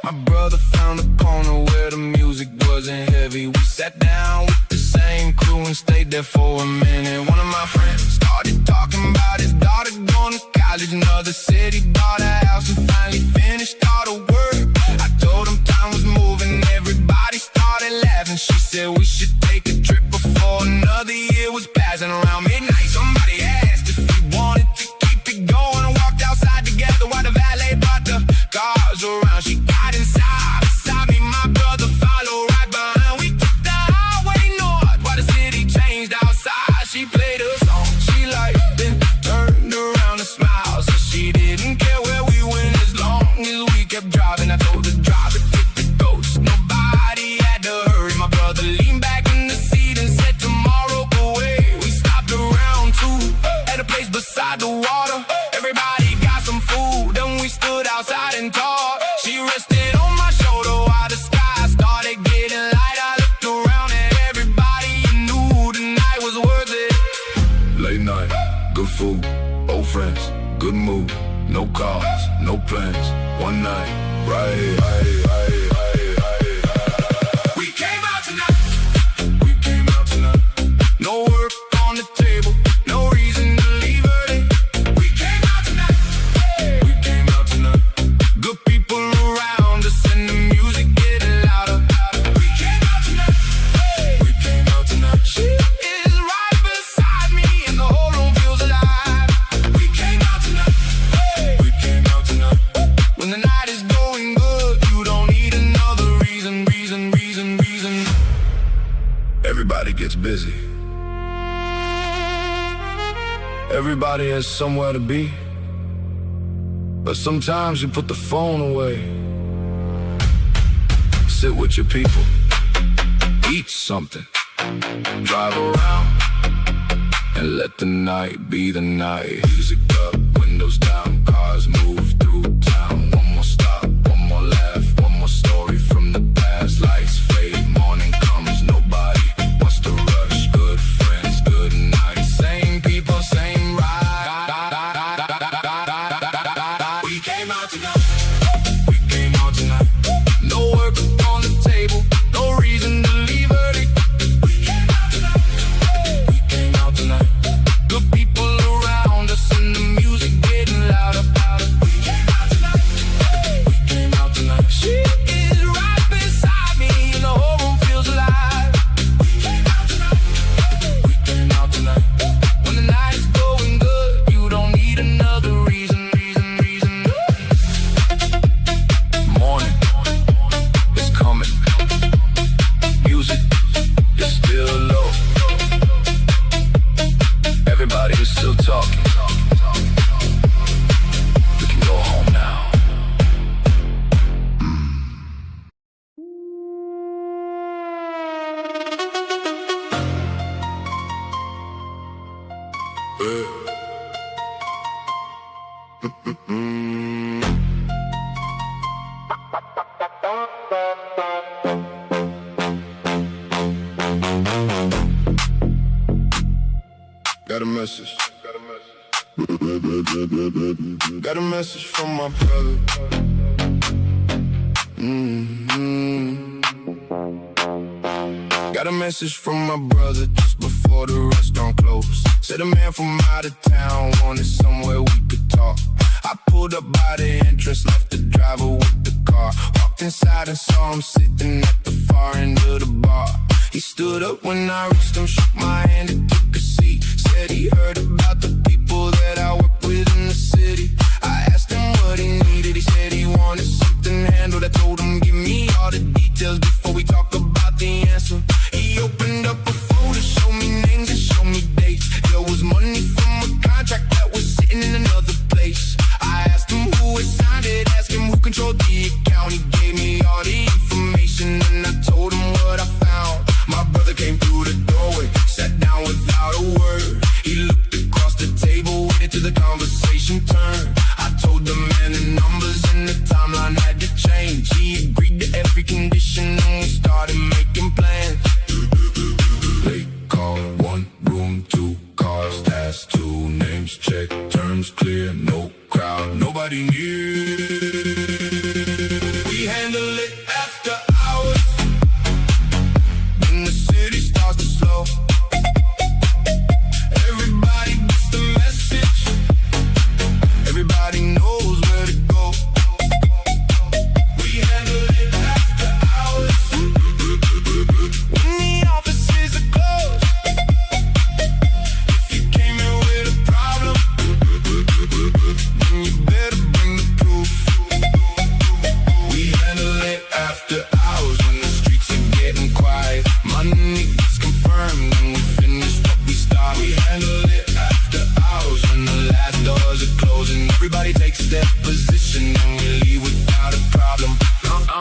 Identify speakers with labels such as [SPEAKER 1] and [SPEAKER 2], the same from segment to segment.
[SPEAKER 1] My brother found a corner where the music wasn't heavy. We sat down with the same crew and stayed there for a minute. One of my friends started talking about his daughter going to college in another city. Bought a house and finally finished all the work. I told him time was moving, everybody started laughing. She said we should take a trip before another year was passing. Around midnight somebody asked if we wanted to keep it going, and walked outside together while the valet brought the cars around. She got inside beside me, my brother followed right behind. We took the highway north while the city changed outside. She played a song she liked, then turned around and smiled. So she didn't care where we went as long as we kept driving. I told the driver take the ghost, nobody had to hurry. My brother leaned back in the seat and said tomorrow away. We stopped around too at a place beside the water. Everybody got some food, then we stood outside and talked. She rested on my shoulder while the sky started getting light. I looked around at everybody and knew the night was worth it. Late night, good food, old friends, good mood. No cars, no plans, one night, right. We came out tonight, no work on the table, no reason to leave early. We came out tonight, good people around us and the music getting louder. We came out tonight, she is right beside me and the whole room feels alive. We came out tonight, when the night is going good, you don't need another reason. Everybody gets busy, everybody has somewhere to be, but sometimes you put the phone away. Sit with your people, eat something, drive around, and let the night be the night. Music up, windows down, cars move through town. One more stop, one more laugh, one more story from the past. Lights fade, morning comes, nobody wants to rush. Good friends, good night, same people, same ride. We came out tonight, no work on the table, no reason to leave early. We came out tonight, good people around us and the music getting louder. We came out tonight, she is right beside me and the whole room feels alive. We came out tonight, when the night is going good, you don't need another reason. Morning is coming, music is still low, everybody is still talking. We can go home now. Got a message. Got a message from my brother. Got a message from my brother just before the restaurant closed. Said a man from out of town wanted somewhere we could talk. I pulled up by the entrance, left the driver with the car. Walked inside and saw him sitting at the far end of the bar. He stood up when I reached him, shook my hand and took a seat. Said he heard about the people that I work with in the city. I asked him what he needed, he said he wanted something handled. I told him give me all the details before we talk about the answer. He opened up a folder, showed me names and showed me dates. There was money from a contract that was sitting in another place. I asked him who had signed it, asked him who controlled the account. He gave me all the information and I told him what I found. My brother came through the doorway, sat down without a word. He looked across the table, waited till the conversation turned. I told the man the numbers and the timeline had to change. He agreed to every condition and we started making plans. Late call, 1 room, 2 cars, that's 2 names, check, terms clear, no crowd, nobody knew. We handle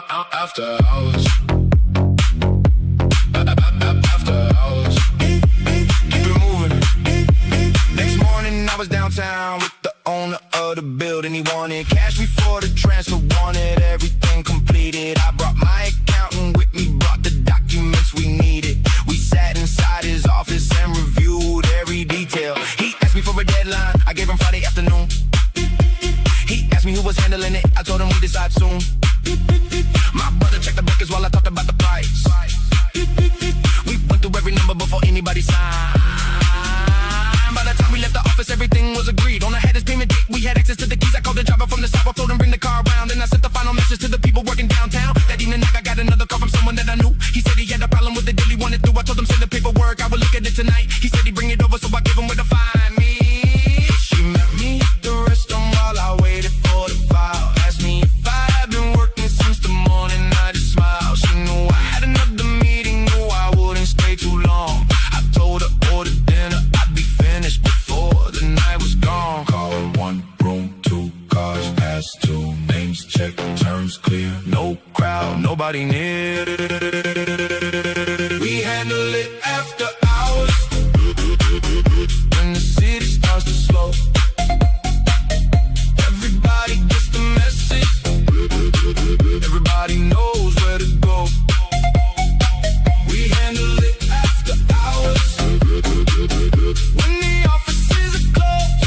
[SPEAKER 1] After hours. After hours. Keep it moving. Next morning I was downtown with the owner of the building. He wanted cash before the transfer, wanted everything completed. I brought my accountant with me, brought the documents we needed. We sat inside his office and reviewed every detail. He asked me for a deadline, I gave him Friday afternoon. He asked me who was handling it, I told him we decide soon. My brother checked the records while I talked about the price. We went through every number before anybody signed. By the time we left the office, everything was agreed. On the headers payment date, we had access to the keys. I called the driver from the sidewalk, told him bring the car around. And I sent the final message to the people working downtown. That evening I got another call from someone that I knew. He said he had a problem with the deal he wanted through. I told him send the paperwork, I would look at it tonight. He said he'd bring it over, so I gave him where to find me. She met me at the restaurant while I waited for the file. Asked me if I had been working since the morning, I just smiled. She knew I had another meeting, knew I wouldn't stay too long. I told her order dinner, I'd be finished before the night was gone. Call one room, 2 cars, past 2 names, check, terms clear, no crowd, nobody near. We handle it after hours, when the city starts to slow. Everybody gets the message, everybody knows where to go. We handle it after hours, when the offices are closed.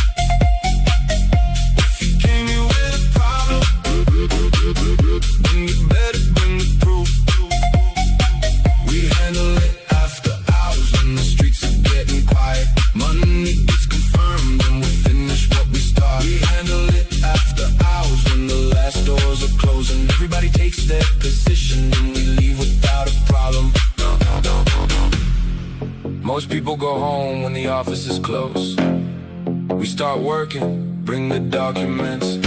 [SPEAKER 1] If you came here with a problem, then you better bring the proof. We handle it after hours, when the streets are getting quiet. Money gets confirmed and we finish what we start. We handle it after hours, when the last doors are closing. Everybody takes their position and we leave without a problem. Most people go home when the office is closed. We start working, bring the documents,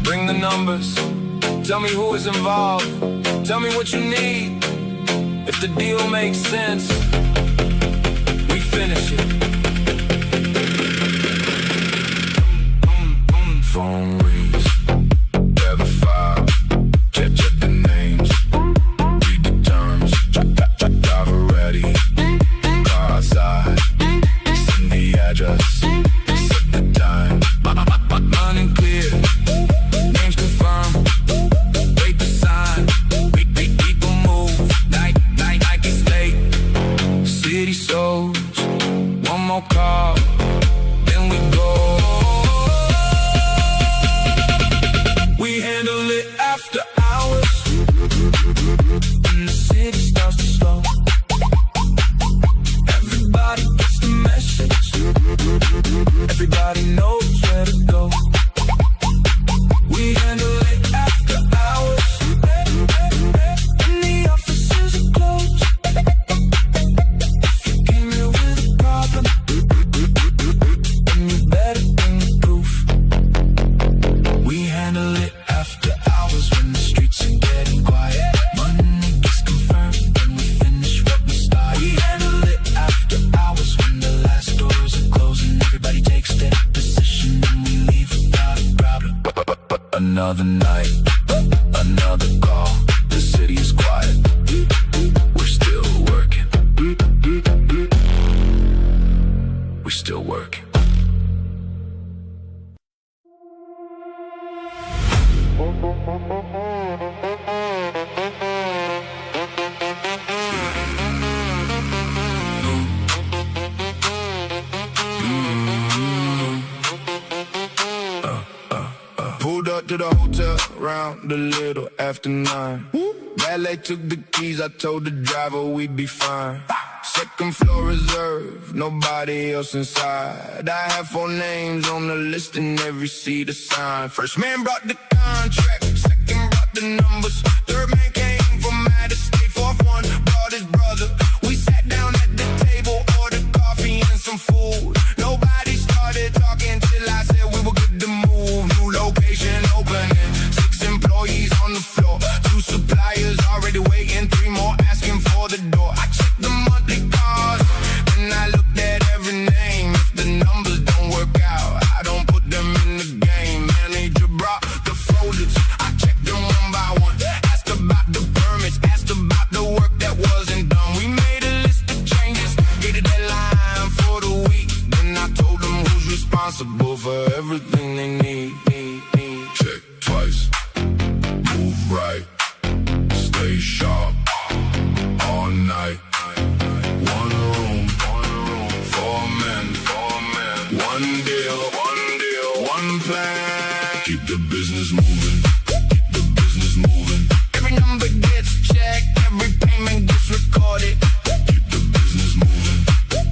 [SPEAKER 1] bring the numbers. Tell me who is involved, tell me what you need. If the deal makes sense, we finish it. Phone rings, grab a file, check the names, read the terms, driver ready, car outside, send the address, set the time, money clear, names confirmed, wait the sign, people move, night is late, city souls, one more call, then we go. We handle it after hours, when the city starts to slow. Everybody gets the message, everybody knows where to go. We handle it after hours, when the offices are closed. If you came here with a problem, then you better bring the proof. We handle it after hours, when the streets are getting quiet. Money gets confirmed and we finish what we start. We handle it after hours, when the last doors are closing. Everybody takes their position and we leave without a problem. Another night, another call, the city is quiet. We're still working. We're still working. Pulled up to the hotel around a little after 9. Valet took the keys, I told the driver we'd be fine. Second floor reserved, nobody else inside. I have 4 names on the list and every seat assigned. First man brought the contract, second brought the numbers, third man came from out of state, fourth one brought his brother. We sat down at the table, ordered coffee and some food. Nobody started talking till I said we were good to move. New location opening, 6 employees on the floor, 2 suppliers already waiting, 3 more asking for the door. I checked the monthly cards, then I looked at every name. If the numbers don't work out, I don't put them in the game. Manager brought the folders, I Stay sharp all night. One room, 4 men, one deal, one plan. Keep the business moving, keep the business moving. Every number gets checked, every payment gets recorded. Keep the business moving,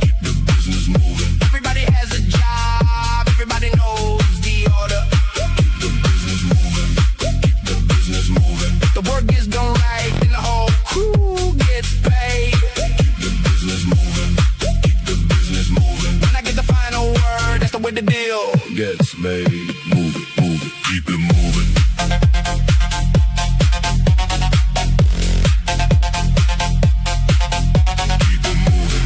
[SPEAKER 1] keep the business moving. Everybody has a job, everybody knows the order. Keep the business moving, keep the business moving. If the work is done right, then the whole crew gets paid. Keep the business moving, keep the business moving. When I get the final word, that's the way the deal gets made. Move it, keep it moving. Keep it moving.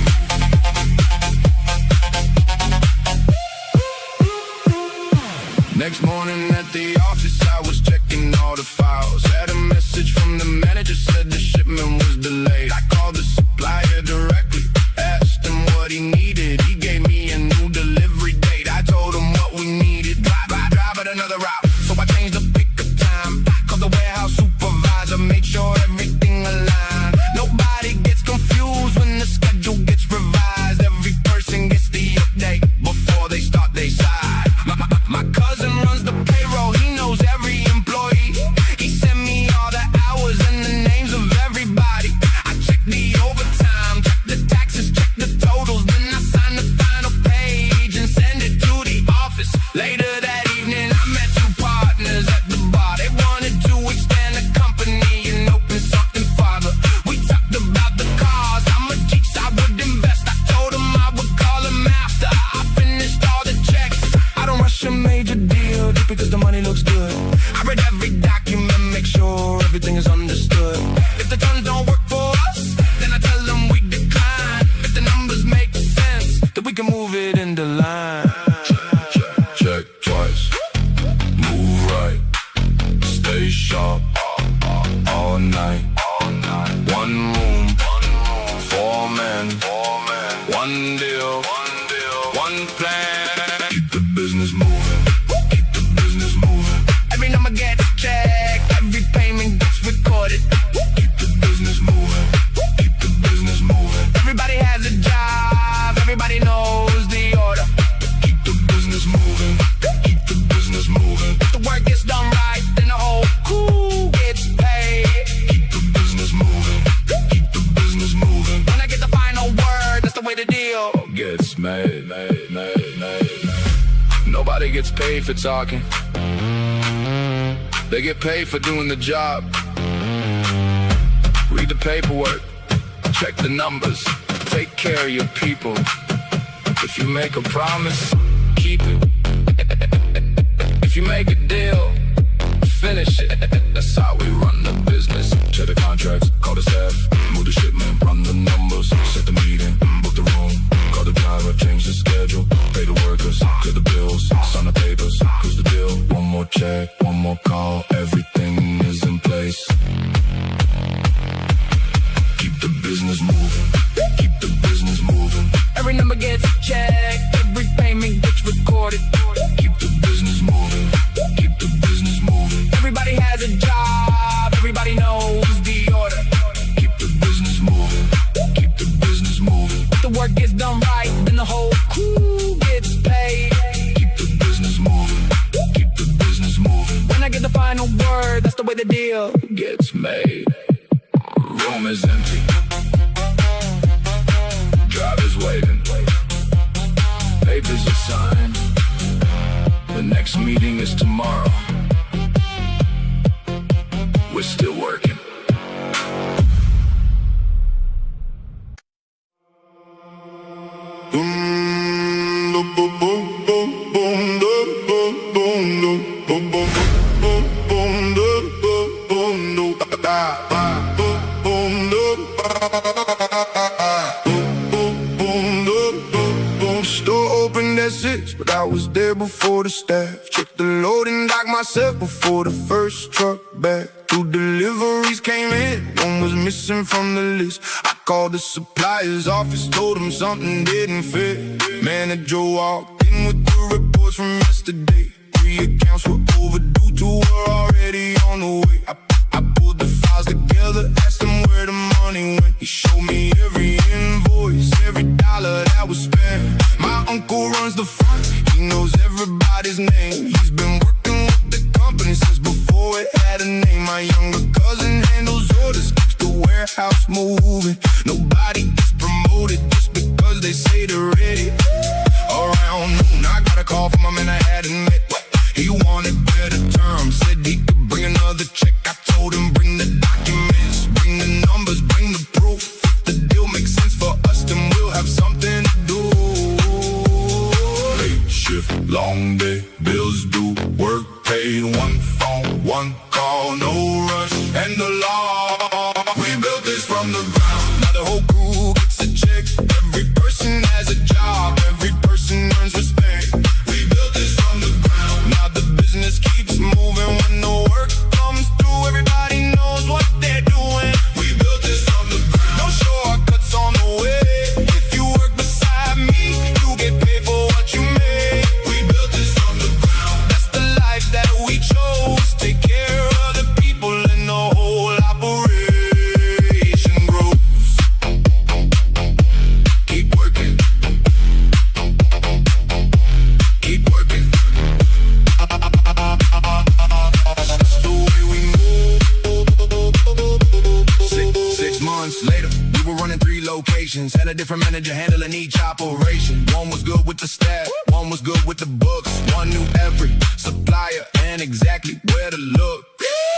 [SPEAKER 1] Next morning at the office, I was checking all the files. Had a message from the manager, said the shipment was delayed. I called the supplier directly, asked him what he needed. He gave me a new delivery date. I told him what we needed. Drive at another route. So I changed the pickup time. Called the warehouse supervisor, made sure everything aligned. Nobody gets confused when the schedule gets revised. Every person gets the update before they start their side. My cousin runs the payroll, he knows every employee. He sent me all the hours and the names of everybody. I check the overtime, check the taxes, check the totals. Then I sign the final page and send it to the office. Later that evening, I met 2 partners at the bar. They wanted to expand the company and open something farther. We talked about the cars, how much each I would invest. I told them I would call them after I finished all the checks. I don't rush a major deal just because the money looks good. I read every document, make sure everything is understood. If the terms don't work for us, then I tell them we decline. If the numbers make sense, then we can move it in the line. Check twice, move right, stay sharp all night. One room, 4 men, one deal, one plan. Keep the business moving, keep the business moving. Every number gets checked, every payment gets recorded. Keep the business moving, keep the business moving. Everybody has a job, everybody knows the order. Keep the business moving, keep the business moving. If the work gets done right, then the whole crew gets paid. Keep the business moving, keep the business moving. When I get the final word, that's the way the deal gets made. Nobody gets paid for talking. They get paid for doing the job. Read the paperwork, check the numbers, take care of your people. If you make a promise, keep it. If you make a deal, finish it. That's how we run the business. Check the contracts, call the staff, move the shipment, run the numbers, set the meeting, book the room, call the driver, change the schedule, pay the workers, clear the bills, sign the papers, close the deal. One more check, one more call, everything is in place. Keep the business moving, keep the business moving. Every number gets checked, every payment gets recorded. Keep the business moving, keep the business moving. Everybody has a job, everybody knows the order. Keep the business moving, keep the business moving. If the work gets done right, then the whole crew gets paid. Keep the business moving, keep the business moving. When I get the final word, that's the way the deal gets made. Room is empty, driver's waiting, papers are signed. The next meeting is tomorrow. We're still working. Store opened at 6, but I was there before the staff. Checked the loading dock myself before the first truck back. 2 deliveries came in, one was missing from the list. I called the supplier's office, told them something didn't fit. Manager walked in with the reports from yesterday. 3 accounts were overdue, 2 were already on the way. I pulled the files together house moving. Nobody gets promoted just because they say they're ready. Around noon, I got a call from a man I hadn't met. He wanted better terms, said he could bring another check. I told him bring the documents, bring the numbers, bring the proof. If the deal makes sense for us, then we'll have something to do. Late shift, long day, bills due, work paid, one phone, one call, no rush, and the law. We built this from the ground, now the whole crew gets a check. Every person has a job, every person earns respect. We built this from the ground, now the business keeps moving. When the work comes through, everybody knows what they're doing. We built this from the ground, no shortcuts on the way. If you work beside me, you get paid for what you make. We built this from the ground, that's the life that we chose. Take care of the people and the whole operation grows. Keep working, keep working. That's the way we move. 6 months later, we were running 3 locations. Had a different manager handling each operation. One was good with the staff, one was good with the books. One knew every supplier and exactly where to look.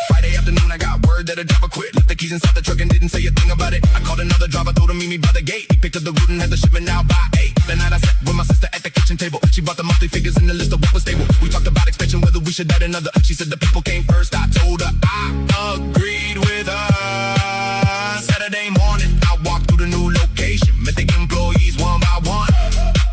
[SPEAKER 1] Friday afternoon, I got word that a driver quit. Left the keys inside the truck and didn't say a thing about it. I called another driver, told him meet me by the gate. He picked up the route and had the shipment out by 8. That night I sat with my sister at the kitchen table. She brought the monthly figures in the list of what was stable. We talked about expansion, whether we should add another. She said the people came first. I told her I agreed with her. Saturday morning, I walked through the new location. Met the employees one by one.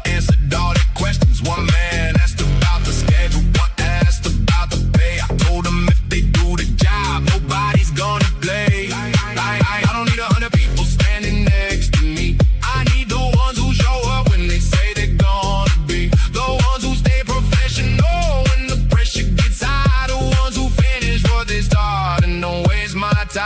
[SPEAKER 1] Answered all their questions. One man asked about the schedule, one asked about the pay. I told them if they do the job, nobody's gonna play. I don't need 100 people standing next to me. I need the ones who show up when they say they're gonna be. The ones who stay professional when the pressure gets high. The ones who finish what they start and don't waste my time.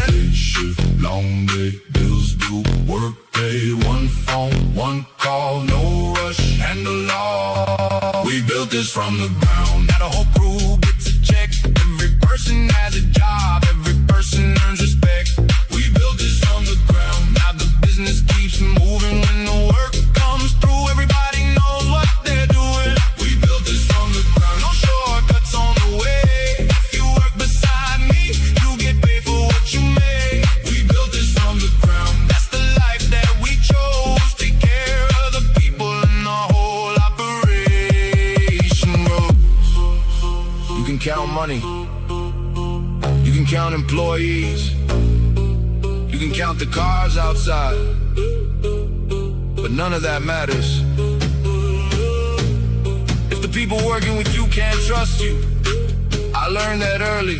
[SPEAKER 1] Late shift, long day, bills due, work paid, one phone, one call, no rush, and the law. We built this from the ground, now the whole crew gets a check. Every person has a job, every person earns respect. We built this from the ground, now the business keeps moving. When the work comes through, everybody knows what they're doing. We built this from the ground, no shortcuts on the way. If you work beside me, you get paid for what you make. We built this from the ground, that's the life that we chose. Take care of the people and the whole operation grows. You can count money, you can count employees, you can count the cars outside, but none of that matters if the people working with you can't trust you. I learned that early.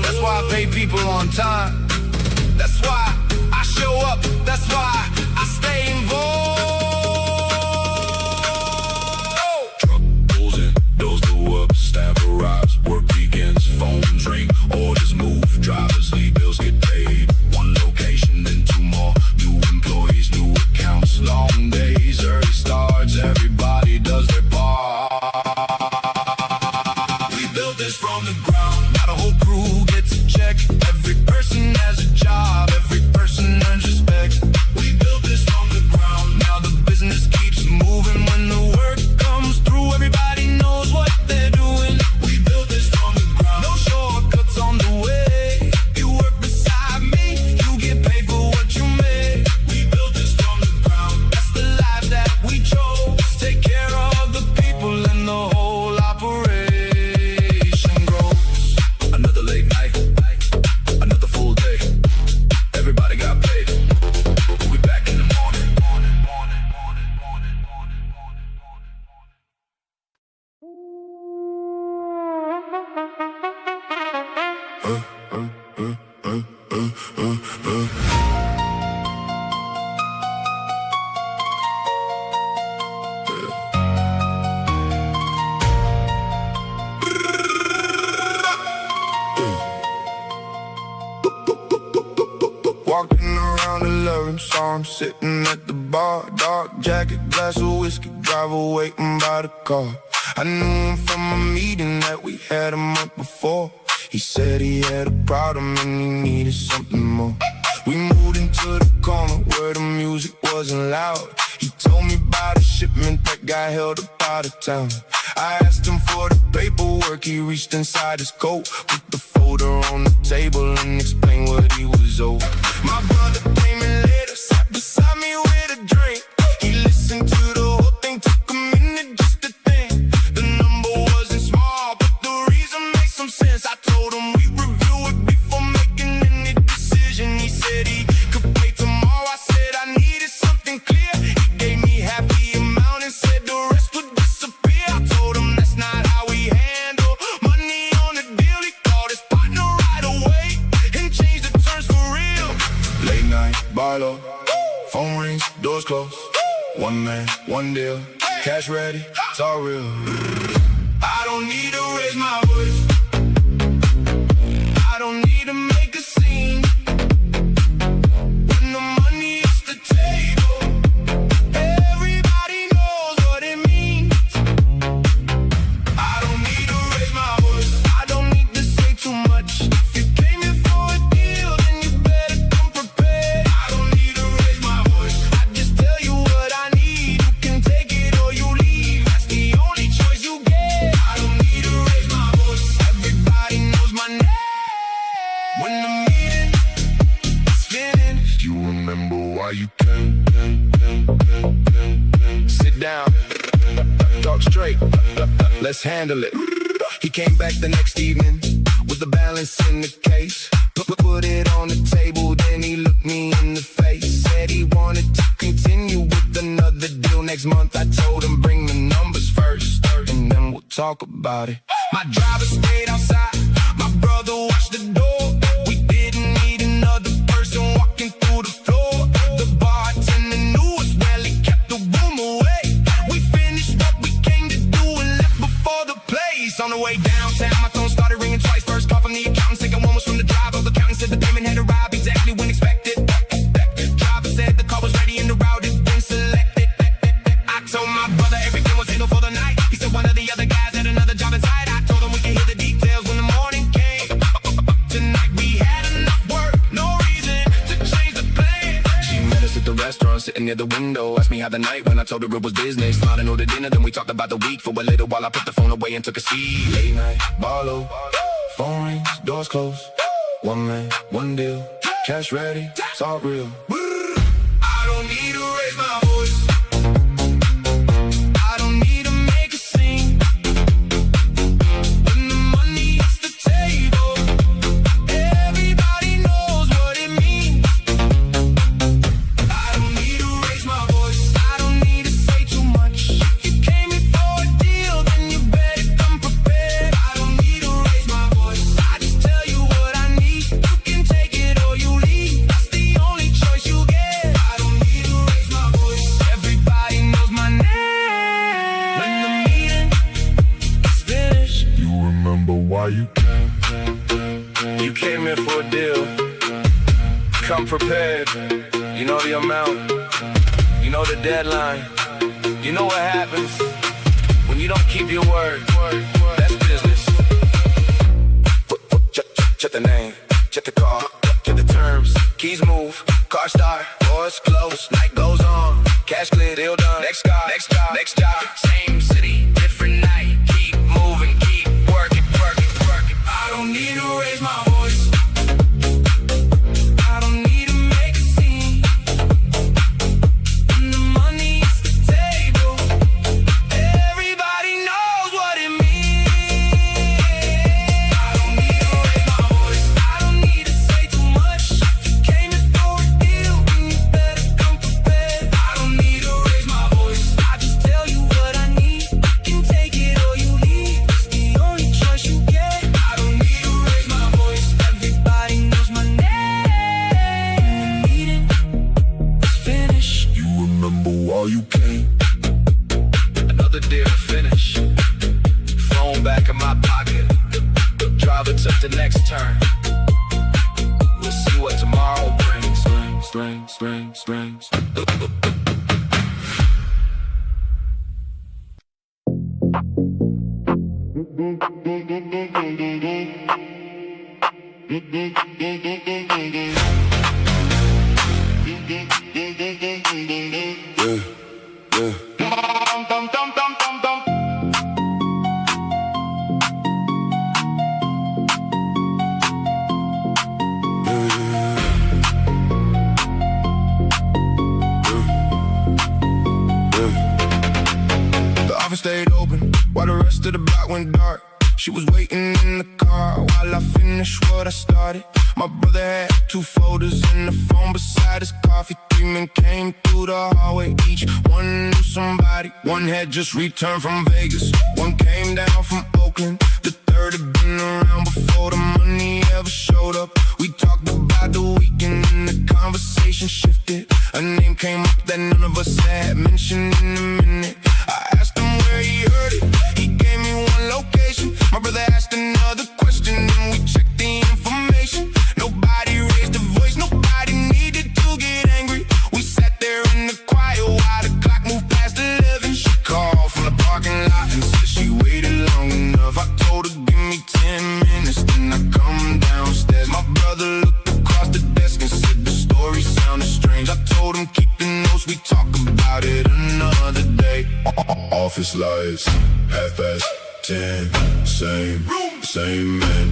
[SPEAKER 1] That's why I pay people on time. That's why I show up. That's why I stay involved. Truck pulls in, doors go up, staff arrives, work begins, phones ring, orders move, drivers leave, bills get paid. One location, then 2 more. New employees, new accounts, long days, early starts. Everybody does their part. We built this from the ground, now the whole crew gets a check. Every person has a job, every person earns respect. We built this from the ground, now the business keeps moving. When the work comes through, everybody knows what they're doing. We built this from the ground, no shortcuts on the way. If you work beside me, you get paid for what you make. We built this from the ground, that's the life that we chose. Take care of the people and the whole operation grows. Another late night, another full day. Everybody got paid. We'll be back in the morning. Walking around 11, saw him sitting at the bar. Dark jacket, glass of whiskey, driver waiting by the car. I knew him from a meeting that we had a month before. He said he had a problem and he needed something more. We moved into the corner where the music wasn't loud. He told me about a shipment that got held up out of town. I asked him for the paperwork, he reached inside his coat, put the folder on the table and explained what he was owed. My brother came in later, sat beside me with a drink. He listened to the whole thing, took a minute just to think. The number wasn't small, but the reason made some sense. I told him we'd review it before making any decision. He said he could pay tomorrow. I said I needed something clear. He gave me half the amount and said the rest would disappear. I told him that's not how we handle money on the deal. He called his partner right away and changed the terms for real. Late night, bar low, phone rings, doors closed. One man, one deal, cash ready, it's all real. I don't need to raise my voice, I don't need to make a scene. When the money hits the table, everybody knows what it means. I don't need to raise my voice, I don't need to say too much. If you came here for a deal, then you better come prepared. I don't need to raise my voice, I just tell you what I need. You can take it or you leave, that's the only choice you get. I don't need to raise my voice, everybody knows my name. When the meeting is finished, you remember why you came. Sit down, talk straight, let's handle it. He came back the next evening with the balance in the case. Put it on the table, then he looked me in the face. Said he wanted to continue with another deal next month. I told him bring the numbers first, and then we'll talk about it. My driver stayed outside, my brother watched the door. We didn't need another person walking through the floor. The bartender knew us well, he kept the room away. We finished what we came to do and left before the place. On the way downtown, my phone started ringing twice. First call from the accountant, second one was from the driver. The accountant said the payment had arrived exactly when expected. Driver said the car was ready and the route had been selected. I told my brother everything was handled for the night. He said one of the other guys had another job inside. I told him we can hear the details when the morning came. Tonight we had enough work, no reason to change the plan. She met us at the restaurant, sitting near the window. Asked me how the night went, I told her it was business. Smiling ordered dinner, then we talked about the week for a little while. I put the phone away and took a seat. Late night, bar low, phone rings, doors closed. One man, one deal, cash ready, it's all real. I don't need to raise my voice, I don't need to make a scene. When the money hits the table, everybody knows what it means. I don't need to raise my voice, I don't need to say too much. If you came here for a deal, then you better come prepared. I don't need to raise my voice, I just tell you what I need. You can take it or you leave, that's the only choice you get. I don't need to raise my voice, everybody knows my name. When the meeting is finished, you remember why you came. You came here for a deal, come prepared. You know the amount, you know the deadline. You know what happens when you don't keep your word. That's business. Check the name, check the car, check the terms. Keys move, car start, doors close, night goes on. Cash clear, deal done. Next car, next job, next job. Same city, different night. Keep moving, keep working, working, working. I don't need to raise my voice, I don't need to make a scene. When the money hits the table, everybody knows what it means. I don't need to raise my voice, I don't need to say too much. If you came here for a deal, then you better come prepared. I don't need to raise my voice, I just tell you what I need. You can take it or you leave, it's the only choice you get. I don't need to raise my voice, everybody knows my name. When the meeting is finished, you remember why you came. Another deal finish, phone back in my pocket. Driver took the next turn. We'll see what tomorrow brings. Spring. Stayed open while the rest of the block went dark. She was waiting in the car while I finished what I started. My brother had 2 folders and the phone beside his coffee. 3 men came through the hallway, each one knew somebody. One had just returned from Vegas, one came down from Oakland. The third had been around before the money ever showed up. We talked about the weekend and the conversation shifted. A name came up that none of us had mentioned in a minute. I asked him where he heard it, he gave me one location. My brother asked another question and we checked the information. Nobody raised a voice, nobody needed to get angry. We sat there in the quiet while the clock moved past 11. She called from the parking lot and said she waited long enough. I told her give me 10 minutes, then I come downstairs. My brother looked across the desk and said the story sounded strange. I told him keep the notes, we talk about it another day. Office lights, 10:30, same man,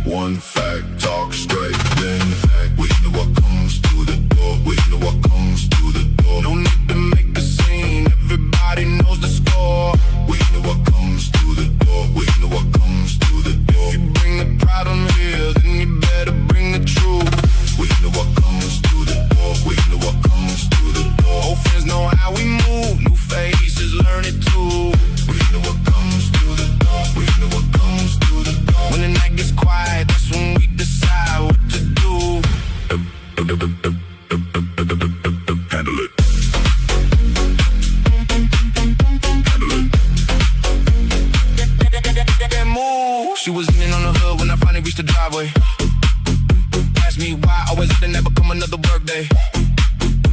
[SPEAKER 1] one fact, talk straight, then act. We know what comes through the door, we know what comes through the door. No need to make a scene, everybody knows the score. We know what comes through the door, we know what comes through the door. If you bring the problem here, then you better bring the truth. We know what comes through the door, we know what comes through the door. Old friends know how we move, new faces learn it too. We know what comes through the door, we know what comes through the door. When the night gets quiet, that's when we decide what to do. Handle it. Move. She was in on the hood when I finally reached the driveway. Asked me why always let the never come another work day.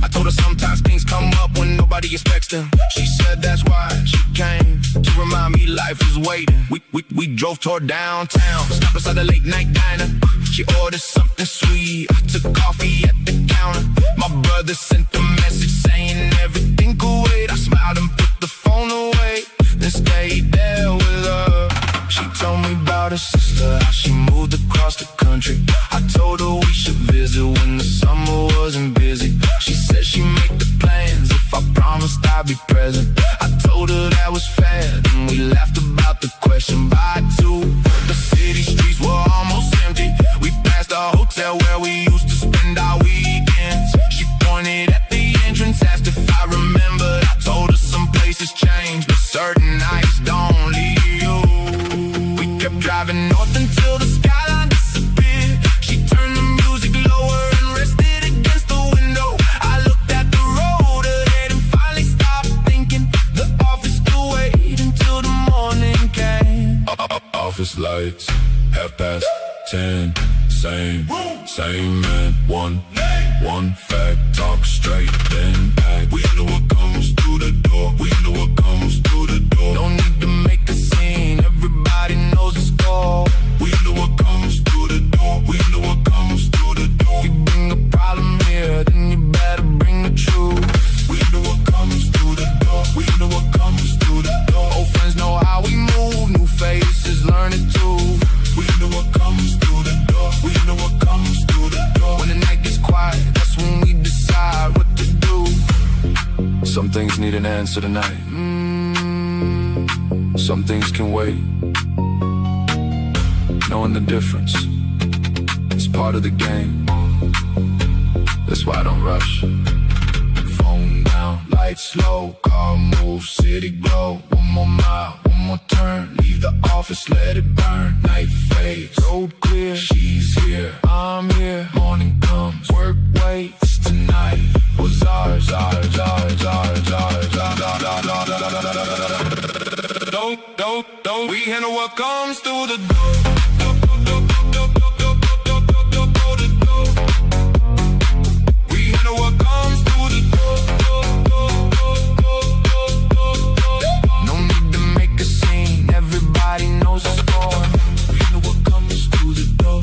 [SPEAKER 1] I told her sometimes things come up when nobody expects them. She said that's why she came, to remind me life is waiting. We drove toward downtown, stopped beside the late night diner. She ordered something sweet, I took coffee at the counter. My brother sent a message saying everything could wait. I smiled and put the phone away, then stayed there with her. She told me about her sister, how she moved across the country. I told her we should visit when the summer wasn't busy. She said she'd make the plans if I promised I'd be present. I told her that was fair, then we laughed about the question. By 2, the city streets were almost empty. We passed a hotel where we used to spend our weekends. She pointed at the entrance, asked if I remembered. I told her some places change, but certain nights don't leave you. We kept driving north until the skyline disappeared. She turned the music lower and rested against the window. I looked at the road ahead and finally stopped thinking. The office could wait until the morning came. Office lights, 10:30, same man, one fact, talk straight, then act. We know what comes through the door, we know what comes through the door. No need to make a scene, everybody knows the score. We know what comes through the door, we know what comes through the door. If you bring a problem here, then you better bring the truth. We know what comes through the door, we know what comes through the door. Old friends know how we move, new faces learn it too. We know what comes through the door, we know what comes through the door. When the night gets quiet, that's when we decide what to do. Some things need an answer tonight. Some things can wait. Knowing the difference is part of the game. That's why I don't rush. Phone down, lights low, car move, city glow. One more mile, one more turn, leave the office, let it burn. Night fades, road clear, she's here, I'm here. Morning comes, work waits, tonight was ours. Don't we handle what comes through the door. We handle what comes through the door. No need to make a scene, everybody knows the score. We know what comes through the door.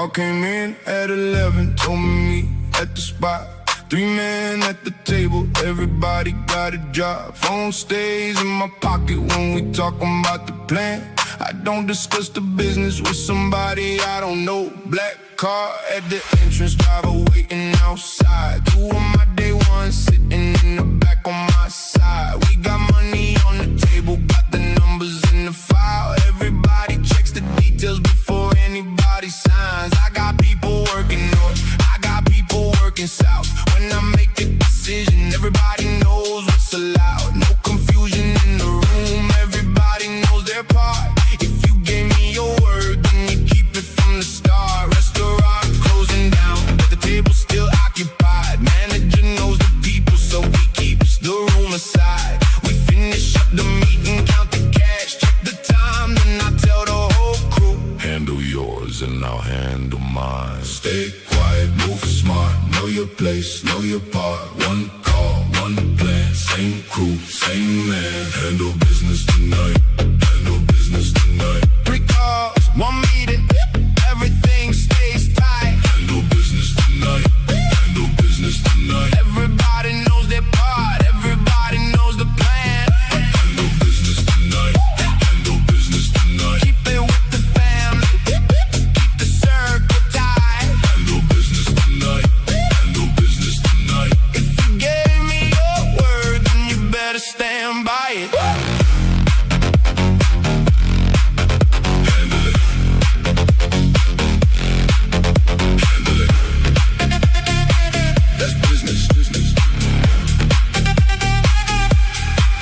[SPEAKER 1] Call came in at 11, told me meet at the spot. 3 men at the table, everybody got a job. Phone stays in my pocket when we talking about the plan. I don't discuss the business with somebody I don't know. Black car at the entrance, driver waiting outside. 2 of my day ones sitting in the back on my side. We got money on the table, got the numbers in the file. Everybody checks the details before anybody signs. I got people working north, I got people working south. When I make a decision, everybody knows what's allowed. No confusion in the room, everybody knows their part. If you gave me your word, then you keep it from the start. Restaurant closing down, but the table's still occupied. Manager knows the people, so he keeps the room aside. We finish up the meeting, count the cash, check the time, then I tell the whole crew, handle yours and I'll handle mine. Stay quiet, move smart, know your place, know your part. One call, one plan, same crew, same man. Handle business tonight, handle business tonight. 3 calls, 1 meeting, everything stays tight. Handle business tonight, handle business tonight. Everybody knows their part, everybody knows the plan. Handle business tonight, handle business tonight. Keep it with the family, keep the circle tight. Handle business tonight, handle business tonight. If you gave me your word, then you better stand by it. Handle it, handle it. That's business, business.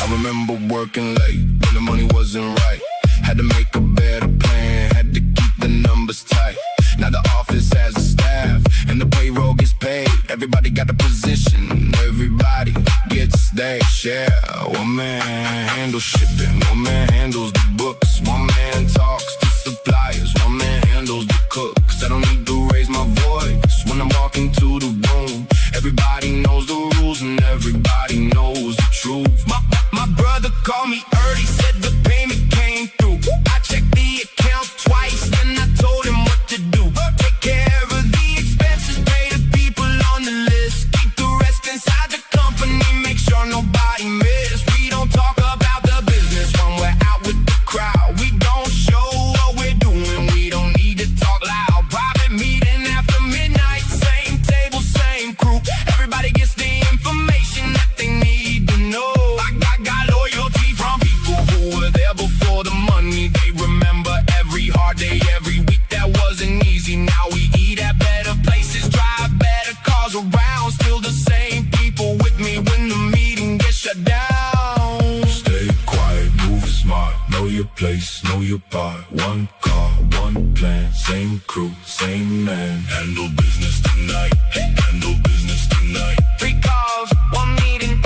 [SPEAKER 1] I remember working late when the money wasn't right. Had to make a better plan, had to keep the numbers tight. Now the office has a staff and the payroll gets paid. Everybody got a position, everybody gets their share. One man handles shipping, one man handles the books. One man talks to suppliers, one man handles the cooks. I don't need to raise my voice when I'm walking to the room. Everybody knows the rules and everybody knows the truth. My brother called me early, said the payment came through. I checked the account twice, then I told him what to do. Take care of the expenses, pay the people on the list. Keep the rest inside the company, make sure nobody miss. We don't talk about the business when we're out with the crowd. We don't show what we're doing, we don't need to talk loud. Private meeting after midnight, same table, same crew. Everybody gets the information that they need to know. I got loyalty from people who were there before the money. They remember every hard day, every week that wasn't easy. Now we eat at better places, drive better cars around. Still the same people with me when the meeting gets shut down. Stay quiet, move smart, know your place, know your part. One call, one plan, same crew, same man. Handle business tonight, handle business tonight. 3 calls, 1 meeting,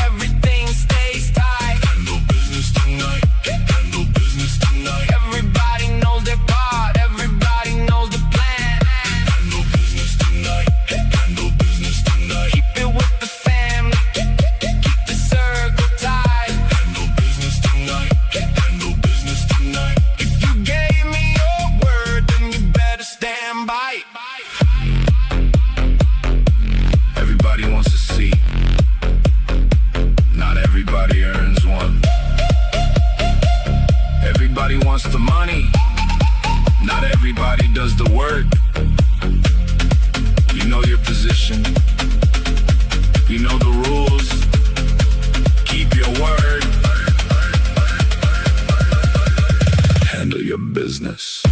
[SPEAKER 1] everything stays tight. Handle business tonight, handle business tonight. Everybody knows their part, everybody knows the plan. Handle business tonight, handle business tonight. Keep it with the family, keep the circle tight. Handle business tonight, handle business tonight. If you gave me your word, then you better stand by it. Everybody wants to see. Not everybody earns one. Everybody wants the money. Not everybody does the work. You know your position. You know the rules. Keep your word. Handle your business.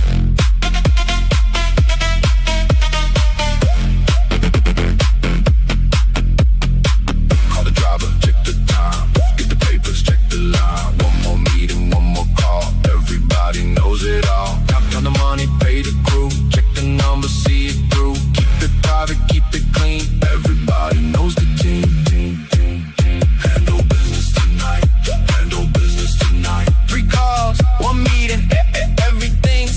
[SPEAKER 1] Call the driver, check the time. Get the papers, check the line. One more meeting, one more call. Everybody knows it all. Count down the money, pay the crew. Check the numbers, see it through. Keep it private, keep it clean. Everybody knows the team. Handle business tonight, handle business tonight. 3 calls, 1 meeting, everything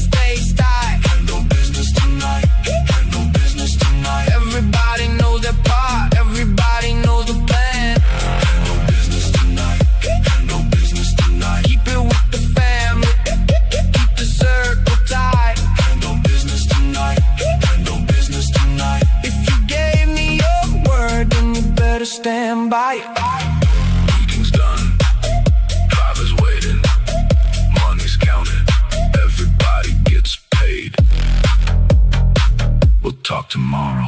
[SPEAKER 1] tomorrow.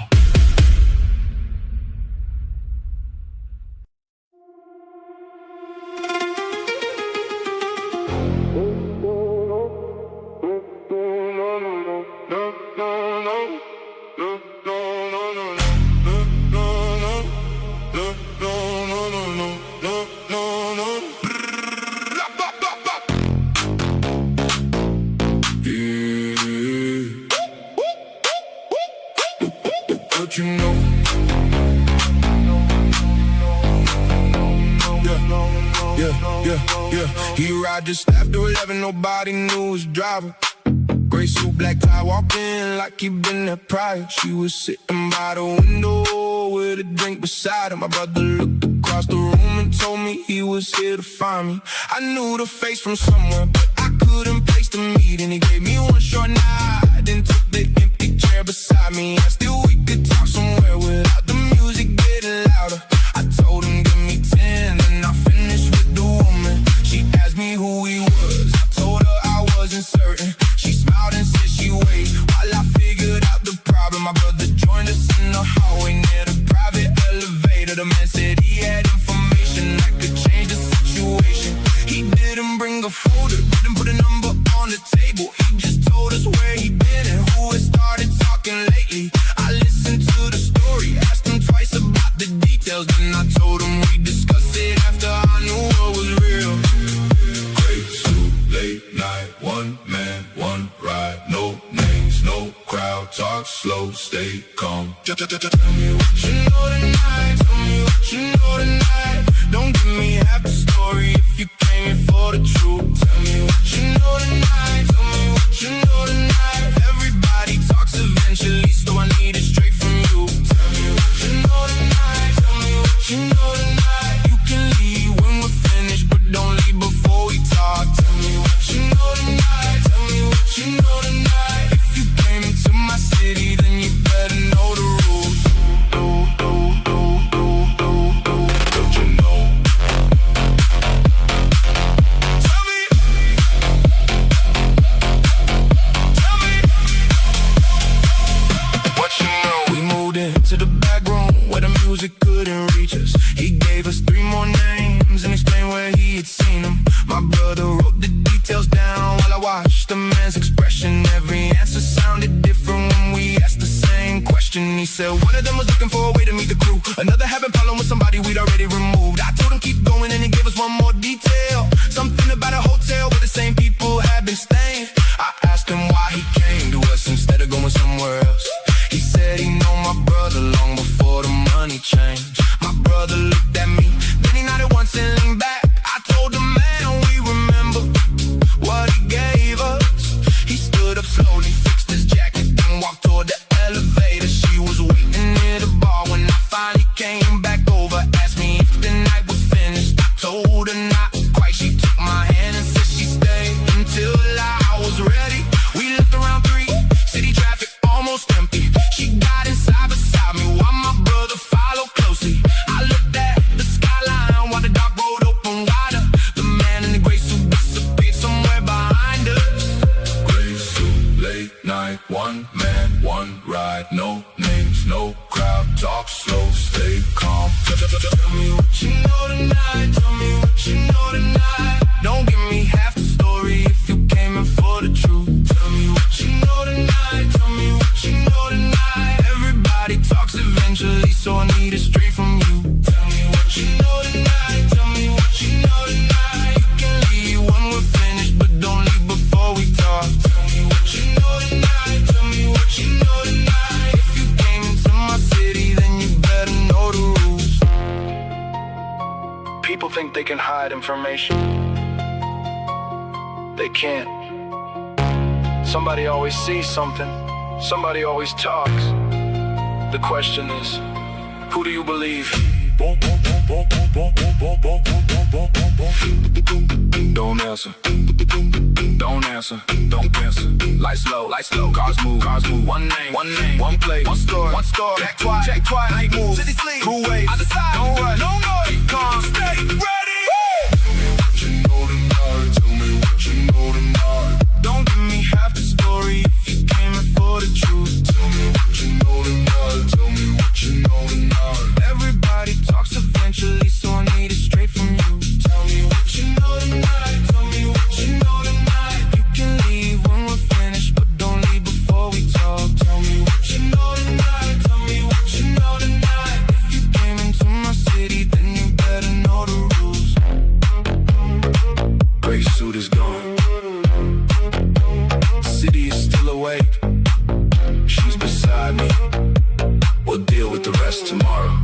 [SPEAKER 1] But you know, yeah. He arrived just after 11, nobody knew his driver. Gray suit, black tie, walked in like he been there prior. She was sitting by the window with a drink beside her. My brother looked across the room and told me he was here to find me. I knew the face from somewhere, but I couldn't place the meet. And he gave me one short nod, then took the empty chair beside me. Asked if we could talk somewhere without the music getting louder. I told him give me 10, then I finished with the woman. She asked me who he was, I told her I wasn't certain. She smiled and said she wait while I figured out the problem. My brother joined us in the hallway near the private elevator. The man said he had information that could change the situation. He didn't bring a folder, didn't put a number on the table. He just told us where he been and who had started talking lately. I listened to the story, asked him twice about the details. Then I told him we'd discuss it after I knew what was real. Great suit, late night, one man, one ride. No names, no crowd, talk slow, stay calm. Tell me what you know tonight, tell me what you know tonight. Don't give me half the story if you came here for the truth. Tell me what you know tonight, tell me what you know tonight. Everybody talks eventually, so I need it straight from you. Tell me what you know tonight, tell me what you know tonight. You can leave when we're finished, but don't leave before we talk. Tell me what you know tonight, tell me what you know tonight. If you came into my city, then you better know the rules. Don't you know? Tell me what you know. We moved into the back room where the music couldn't reach us. He gave us 3 more names and explained where he had seen them. My brother wrote the details down while I watched the man's expression. Every answer sounded different when we asked the same question. He said one of them was looking for a way to meet the crew, another having problem with somebody we'd already removed. I told him keep going and he gave us one more detail, something about a hotel where the same people had been staying. I asked him why he came to us instead of going somewhere else. He said he know my brother long before the money changed. My brother looked at me, then he nodded once and leaned back. I told the man we remember what he gave us. He stood up slowly, fixed his jacket, then walked toward the elevator. She was waiting near the bar when I finally came back over. Asked me if the night was finished, I told her not quite. She took my hand and said she stayed until I was ready. We left around 3, city traffic almost empty. She got inside beside me while my brother followed closely. I looked at the skyline while the dark road opened wider. The man in the gray suit disappeared somewhere behind us. Gray suit, late night, one man, one ride. No names, no crowd, talk slow, stay calm. Tell me what you know tonight, tell me what you know tonight. Don't give me half the story if you came in for the truth. Tell me what you know tonight, tell me what you know tonight. Everybody talks eventually, so I need it straight from you. Tell me what you know tonight, tell me what you know tonight. You can leave when we're finished, but don't leave before we talk. Tell me what you know tonight, tell me what you know tonight. If you came into my city, then you better know the rules. People think they can hide information. They can't. Somebody always sees something. Somebody always talks. The question is, who do you believe? Don't answer. Don't answer. Don't answer. Lights low, cars move. One name, one place, one store. Check twice, night moves. City sleep, cool waves. Other side, don't rush, no noise. Calm, stay ready. Tell me what you know tonight. Don't give me half the story if you came in for the truth. Tell me what you know tonight. gray suit is gone. The city is still awake. She's beside me. We'll deal with the rest tomorrow.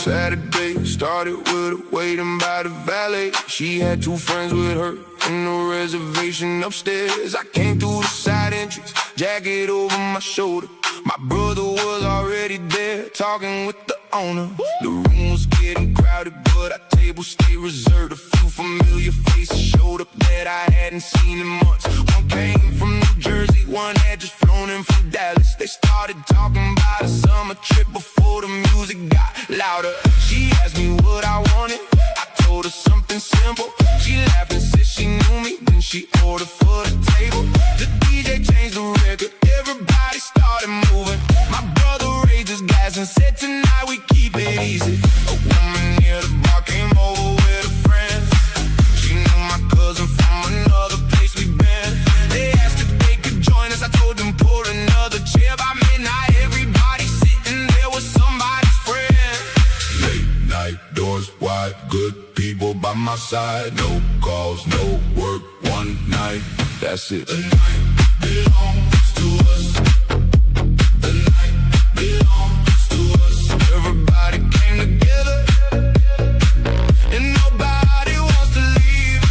[SPEAKER 1] Saturday started with her waiting by the valet. She had two friends with her in the reservation upstairs. I came through the side entrance, jacket over my shoulder. My brother was already there, talking with the owner. The room was getting crowded, but our table stayed reserved. A few familiar faces showed up that I hadn't seen in months. One came from New Jersey, one had just flown in from Dallas. They started talking about a summer trip before the music got louder. She asked me what I wanted, I told her something simple. She laughed and said she knew me, then she ordered for the table. The DJ changed the record, everybody started moving. My brother raised his glass and said tonight we keep it easy. A woman near the bar came over with her friends. She knew my cousin from another place we'd been. They asked if they could join us, I told them pull another chair. By midnight everybody sitting there was somebody's friend. Late night, doors wide, good people by my side. No calls, no work, one night, that's it. The night belongs to us. The night belongs to us. Everybody came together and nobody wants to leave.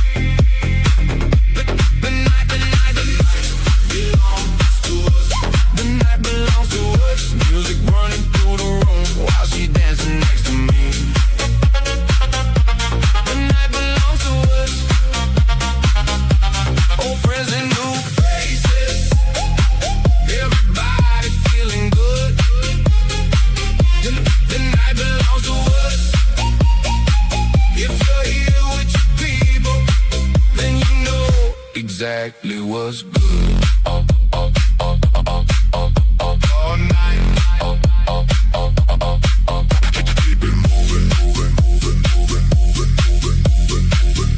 [SPEAKER 1] The night belongs to us. The night belongs to us. Music running through the room while she dancing next to me. The night belongs to us. Old friends and new faces. Everybody feeling good. The night belongs to us. If you're here with your people, then you know exactly what's good. All night. Keep it moving, moving, moving, moving, moving, moving, moving, moving.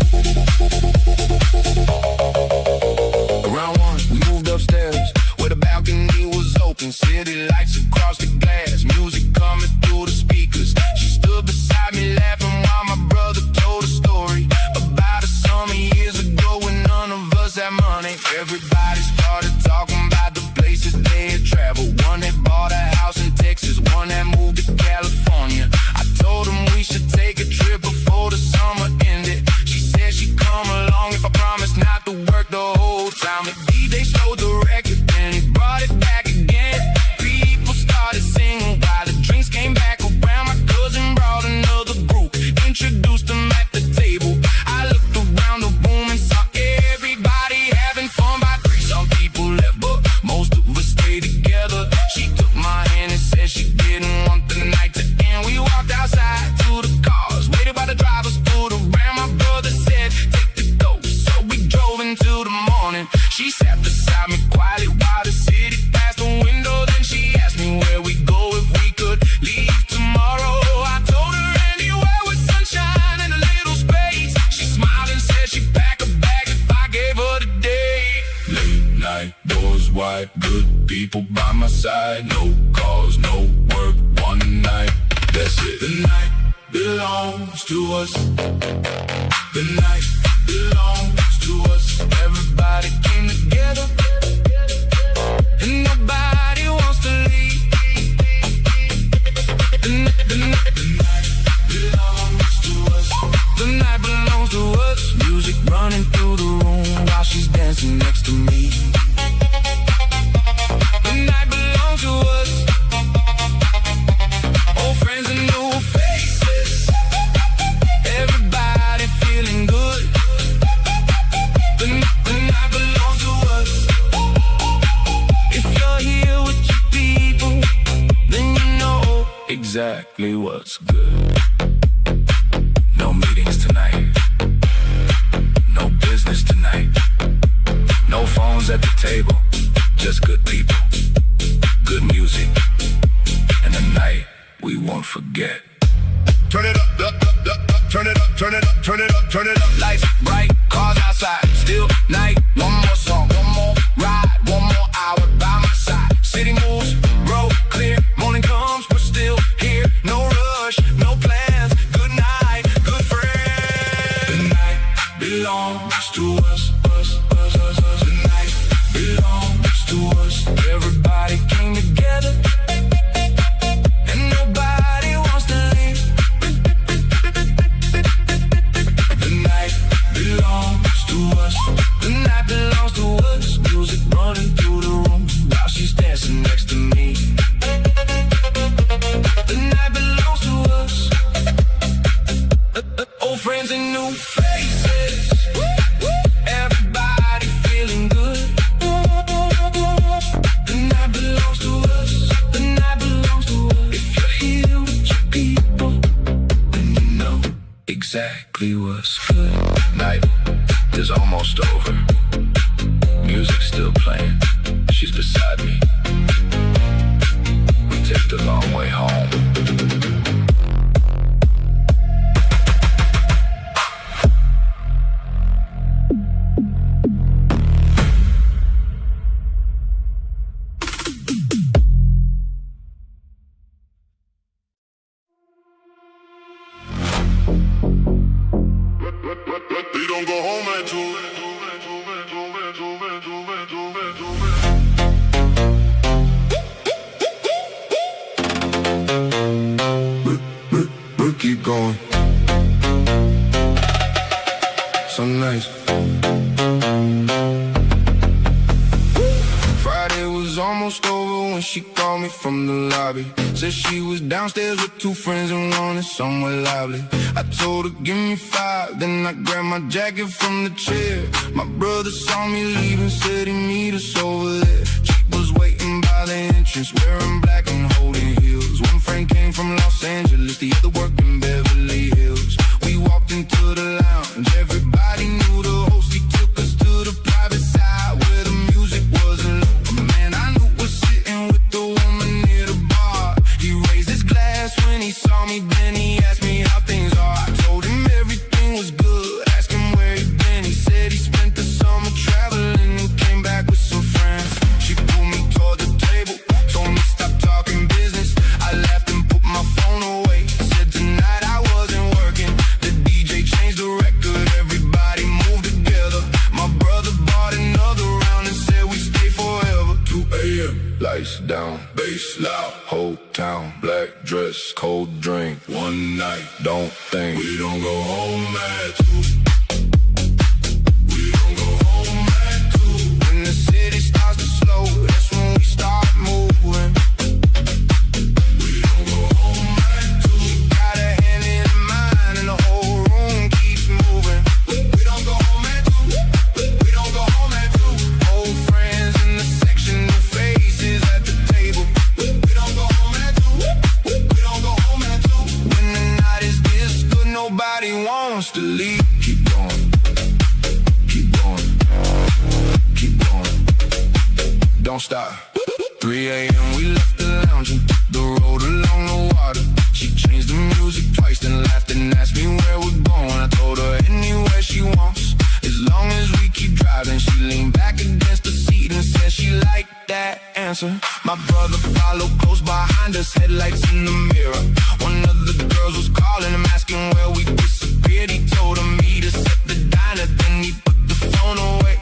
[SPEAKER 1] Around 1, we moved upstairs where the balcony was open. City lights across the glass, music coming through the speakers. She stood beside me laughing while my brother told a story about a summer years ago when none of us had money. Everybody started talking about the places they had traveled. One had bought a house in Texas, one had moved to California. I told him we should take a trip before the summer ended. She said she'd come along if I promised not to work the whole time. The DJ slowed the record and he brought it back again. People started singing while the drinks came back around. My cousin brought another group, introduced them at the table. I looked around the room and saw everybody having fun by 3. Some people left, but most of us stayed together. She took my hand and said she didn't want the night to end. We walked outside to the cars, waited by the driver, stood around. My brother said, take the dope, so we drove into the morning. She sat beside me quietly while the city passed the window. Then she asked me where we go if we could leave tomorrow. I told her anywhere with sunshine and a little space. She smiled and said she'd pack a bag if I gave her the day. Late night, doors wide, good people by my side. No calls, no work, one night, that's it. The night belongs to us. The night belongs to us. Everybody came together and nobody wants to leave. The night belongs to us. The night belongs to us. Music running through the room while she's dancing next to me. The night belongs to us. Old friends and new faces. Everybody feeling good. The night belongs to us. If you're here with your people, then you know exactly what's good. No meetings tonight. No table, just good people, good music, and a night we won't forget. Turn it up, up, up, up, up, turn it up, turn it up, turn it up, turn it up. Lights bright, cars outside, still night. One more song, one more ride, one more hour by my side. City moves, road clear, morning comes, we're still here. No rush, no plans, good night, good friend. The night belongs to us, us, us, us, us. The night belongs to us. Everybody came together, and nobody wants to leave. The night belongs to us. The night belongs to us. Music running through the room while she's dancing next to me. The night belongs to us. Old friends and new faces. Everybody feeling good. The night belongs to us. The night belongs to us. If you're here with your people, then you know exactly what's good. Night is almost over. Music's still playing. She's beside me. We take the long way home.
[SPEAKER 2] They don't go home at 2.
[SPEAKER 1] We'll keep going. So nice. Friday was almost over when she called me from the lobby. Said she was downstairs with 2 friends and wanted somewhere lively. I told her give me 5, then I grabbed my jacket from the chair. My brother saw me leaving, said he'd meet us over there. She was waiting by the entrance, wearing black and holding heels. One friend came from Los Angeles, the other worked in Beverly Hills. We walked into the lounge, everybody knew the host. He took us to the private side where the music wasn't low. Man, I knew was sitting with the woman near the bar. He raised his glass when he saw me, then he asked me how things are. I told him everything was good, asked him where he'd been. He said he spent the summer traveling and came back with some friends. She pulled me toward the table, told me stop talking business. I laughed and put my phone away, said tonight I wasn't working. The DJ changed the record, everybody moved together. My brother bought another round and said we stay forever. 2 a.m. Lights down, bass loud, whole town, black dress, cold drink. One night, don't think we don't go home at 2. We don't go home at 2. When the city starts to slow, that's when we start moving. We don't go home at 2. Got a hand in mine and the whole room keeps moving. We don't go home at 2. We don't go home at 2. Old friends in the section, new faces at the table. We don't go home at 2. We don't go home at 2. When the night is this good, nobody wants to leave. Keep going, keep going, keep going. Don't stop. 3 a.m. we left the lounge and took the road along the water. She changed the music twice, then laughed and asked me where we're going. I told her anywhere she wants, as long as we keep driving. She leaned back against the seat and said she liked that answer. My brother followed close behind us, headlights in the mirror. One of the girls was calling him, asking where we disappeared. He told her meet us at the diner, then he put the phone away.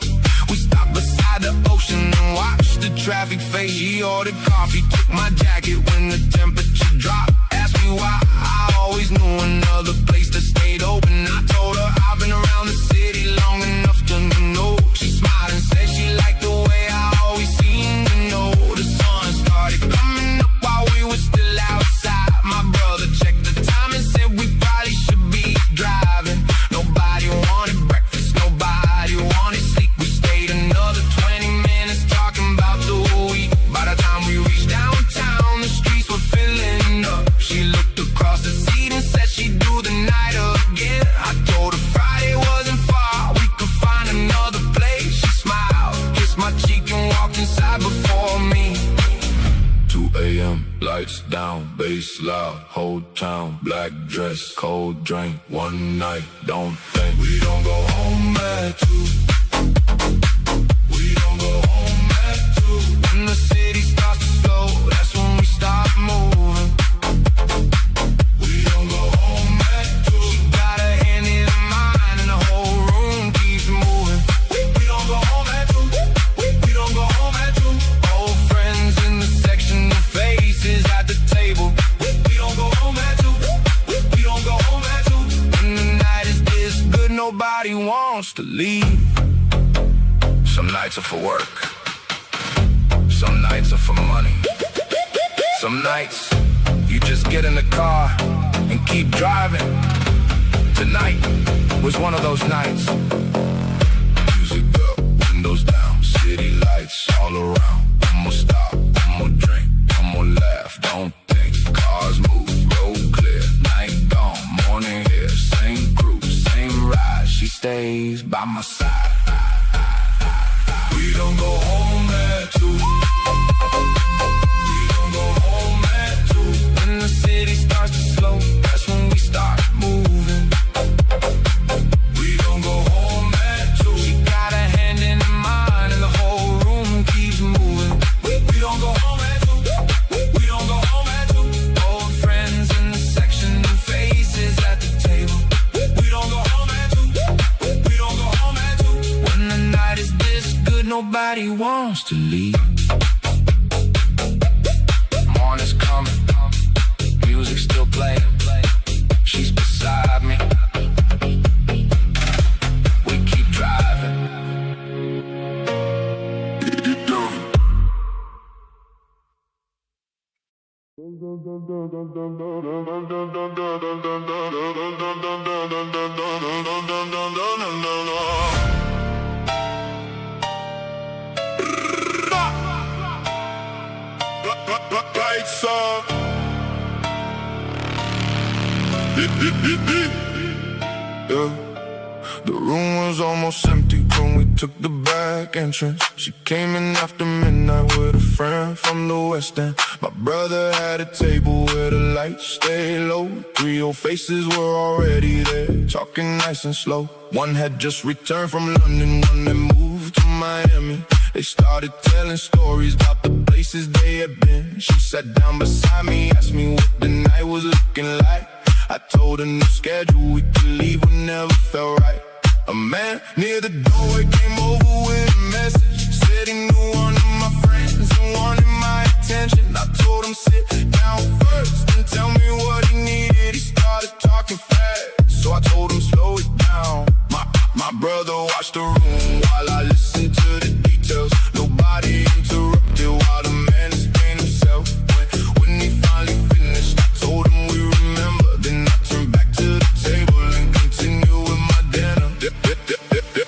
[SPEAKER 1] We stopped beside the ocean and watched the traffic fade. She ordered coffee, took my jacket when the temperature dropped. Asked me why, I always knew another place that stayed open. I told her I've been around the city long enough to know. She smiled and said she liked the way I always seemed to know. The sun started coming up while we were still outside. My brother checked the time and said we probably should be driving. Nobody wanted breakfast, nobody wanted sleep. We stayed another 20 minutes talking about the week. By the time we reached downtown, the streets were filling up. She looked across the seat and said she'd do the night again. I bass loud, whole town, black dress, cold drink, one night, don't think. We don't go home at 2. We don't go home at 2. When the city starts to slow, that's when we stop moving. We don't go home at 2. She got her hand in mine and the whole room keeps moving. We don't go home at 2. We don't go home at 2. Old friends in the section, new faces at the table. We don't go home at 2. We don't go home at 2. When the night is this good, nobody wants to leave. Some nights are for work. Some nights are for money. Some nights you just get in the car and keep driving. Tonight was one of those nights. Music up, windows down, city lights all around. One more stop, one more drink, one more laugh. Don't think, cars move, road clear, night gone, morning here. Same crew, same ride, she stays by my side. We don't go home at 2. We don't go home at 2. When the city starts to slow, that's when we start moving. We don't go home at 2. She got her hand in mine and the whole room keeps moving. We don't go home at 2. We don't go home at 2. Old friends in the section, new faces at the table. We don't go home at 2. We don't go home at 2. When the night is this good, nobody wants to leave. Morning's coming, music still playing. She's beside me. We keep driving.
[SPEAKER 2] Lights up.
[SPEAKER 1] Yeah. The room was almost empty when we took the back entrance. She came in after midnight with a friend from the West End. My brother had a table where the lights stayed low. 3 old faces were already there, talking nice and slow. One had just returned from London, one had moved to Miami. They started telling stories about the places they had been. She sat down beside me, asked me what the night was looking like. I told her no schedule, we could leave whenever felt right. A man near the doorway came over with a message. Said he knew one of my friends and wanted my attention. I told him sit down first and tell me what he needed. He started talking fast, so I told him slow it down. My brother watched the room while I listened to the details. Nobody interrupted while the man explained himself. When he finally finished, I told him we remember. Then I turned back to the table and continued with my dinner.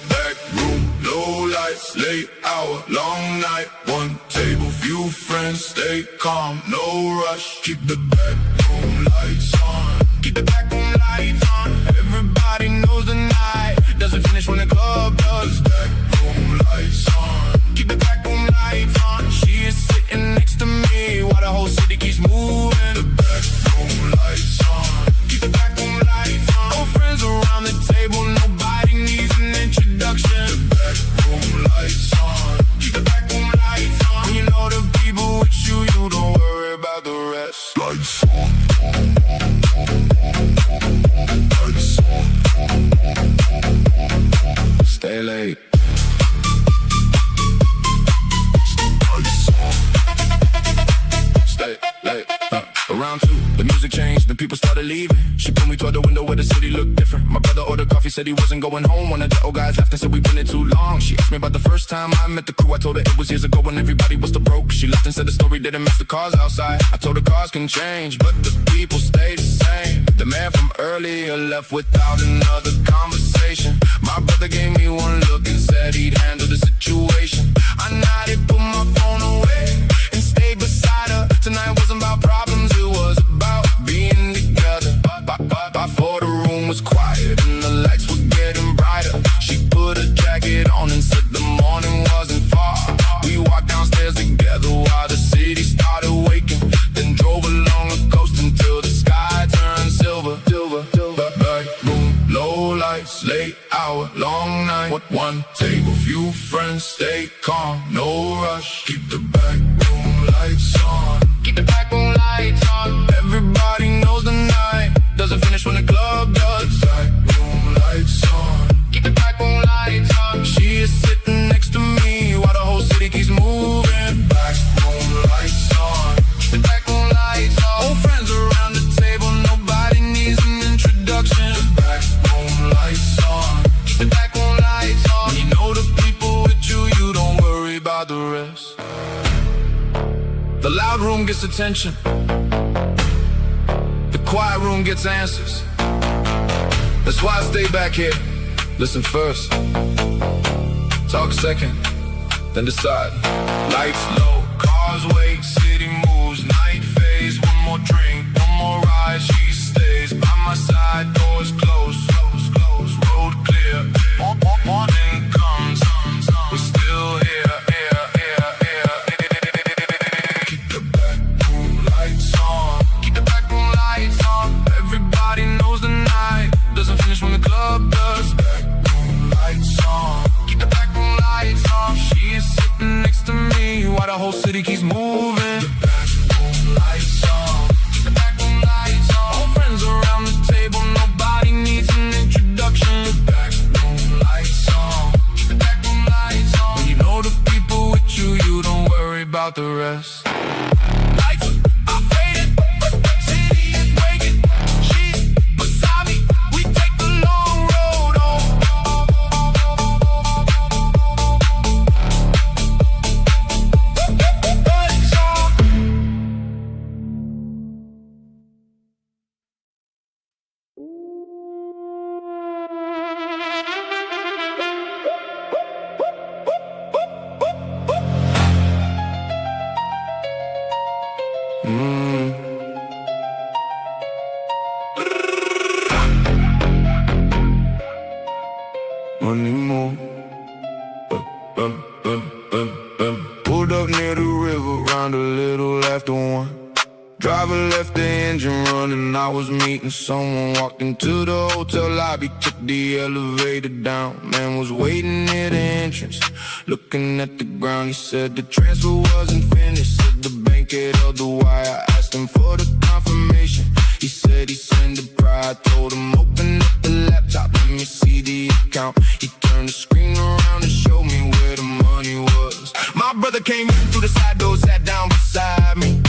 [SPEAKER 1] Back room, low lights, late hour, long night. One table, few friends, stay calm, no rush. Keep the back room lights on. Keep the back room lights on. Everybody knows the night doesn't finish when the club does. Back room lights on. Keep the back room lights on. She is sitting next to me while the whole city keeps moving. The back room lights on. Keep the back room lights on. No friends around the table, nobody needs an introduction. The back room lights on. Keep the back room lights on. When you know the people with you, you don't worry about the rest. Lights on. Lights on. Stay late. Stay late. Around 2, the music changed, the people started leaving. She pulled me toward the window where the city looked different. My brother ordered coffee, said he wasn't going home. One of the old guys left and said we've been in too long. She asked me about the first time I met the crew. I told her it was years ago when everybody was still broke. She left and said the story didn't match the cars outside. I told her cars can change, but the people stay the same. The man from earlier left without another conversation. My brother gave me one look and said he'd handle the situation. I nodded, put my phone away, and stayed beside her. Tonight wasn't about problems, it was about being together. Before the room was quiet and the lights were getting brighter, she put a jacket on and said the morning wasn't far. We walked downstairs together while the city started waking, then drove along the coast table. Few friends, stay calm, no rush. Keep the back room lights on. Keep the back room lights on. Everybody knows the night doesn't finish when the club does. Back room lights on. Keep the back room lights on. She is sitting next to me while the whole city keeps moving. Back room lights on. Keep the back room lights on. Old friends around the table, nobody needs an introduction. The back room lights on. Keep the back room lights on. You know the people with you, you don't worry about the rest. The loud room gets attention. The quiet room gets answers. That's why I stay back here. Listen first, talk second, then decide. Lights low, cars wait, city moves, night fades. One more drink, one more ride, she stays by my side. Doors closed, close, close, road clear. Morning comes, we're still here, here, here, here. Keep the back room lights on. Keep the back room lights on. Everybody knows the night doesn't finish when the club does. Back room lights on. Keep the back room lights on. She is sitting next to me while the whole city keeps moving. The back room lights on. Keep the back room lights on. All friends around the table, nobody needs an introduction. The back room lights on. Keep the back room lights on. When you know the people with you, you don't worry about the rest. Lights are faded, city is waking. She's beside me, we take the long road home. Lights on. Money move. Pulled up near the river, round a little after one. Driver left the engine running, I was meeting someone. Walked into the hotel lobby, took the elevator down. Man was waiting near the entrance, looking at the ground. He said the transfer wasn't finished, said the bank had held the wire. I asked him for the confirmation, he said he sent the pride. Told him open up the laptop, let me see the account. He turned the screen around and showed me where the money was. My brother came in through the side door, sat down beside me.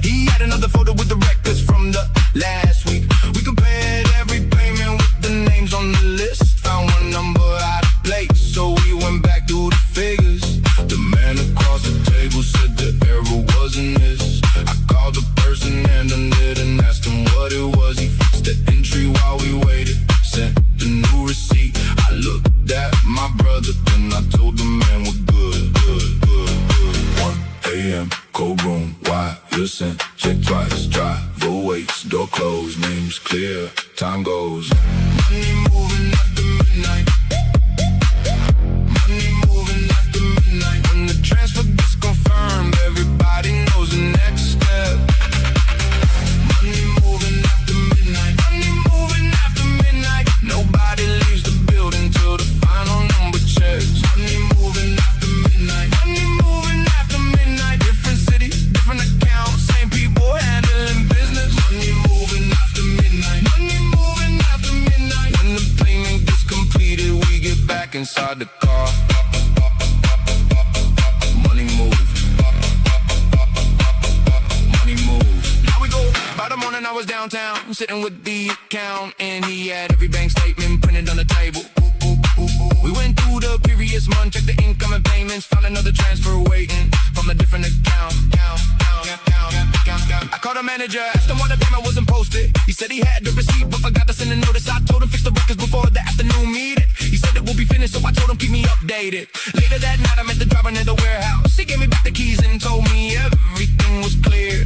[SPEAKER 1] He had another photo with the records from the last week. We compared every payment with the names on the list. Found one number out of place, so we went back through the figures. The man across the table said the error wasn't this. I called the person handling it and asked him what it was. He fixed the entry while we waited, sent the new receipt. I looked at my brother, then I told the man we're good, good, good, good. 1 a.m. cold room, why listen, check twice, driver waits, door closed, names clear, time goes. Money moving after midnight. Money moving after midnight. When the transfer gets confirmed, everybody knows the next step. Money moving after midnight. Money moving after midnight. Nobody leaves the building till the final number checks. Money moving after midnight. Money moving after midnight. Different city, different account, same people handling business. Money moving after midnight. Money moving after midnight. When the payment gets completed, we get back inside the car. Money moves. Money moves. Now we go. By the morning I was downtown, sitting with the account, and he had every bank statement printed on the table. We went through the previous month, checked the incoming payments, found another transfer waiting from a different account. I called the manager, asked him why the payment wasn't posted. He said he had the receipt, but forgot to send a notice. I told him fix the records before the afternoon meeting. He said it will be finished, so I told him keep me updated. Later that night, I met the driver near the warehouse. He gave me back the keys and told me everything was clear.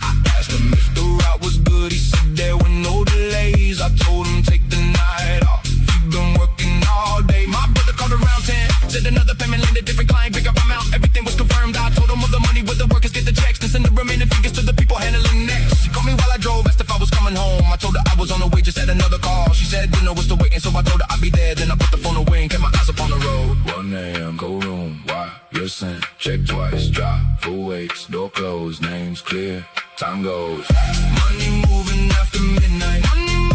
[SPEAKER 1] I asked him if the route was good. He said there were no delays. I told him take the night off. You've been working all day. My brother called around 10, said another payment landed, different client, pick up amount. Everything was confirmed. I told him of the money with the workers get the checks, then send the remaining figures to the people handling next. She called me while I drove, asked if I was coming home. I told her I was on the way, just had another call. She said dinner was still waiting, so I told her I'd be there. Then I put the phone away and kept my eyes up on the road. 1 a.m. Go room, why? You're sent. Check twice, drop, full weights, door closed, names clear, time goes. Money moving after midnight. Money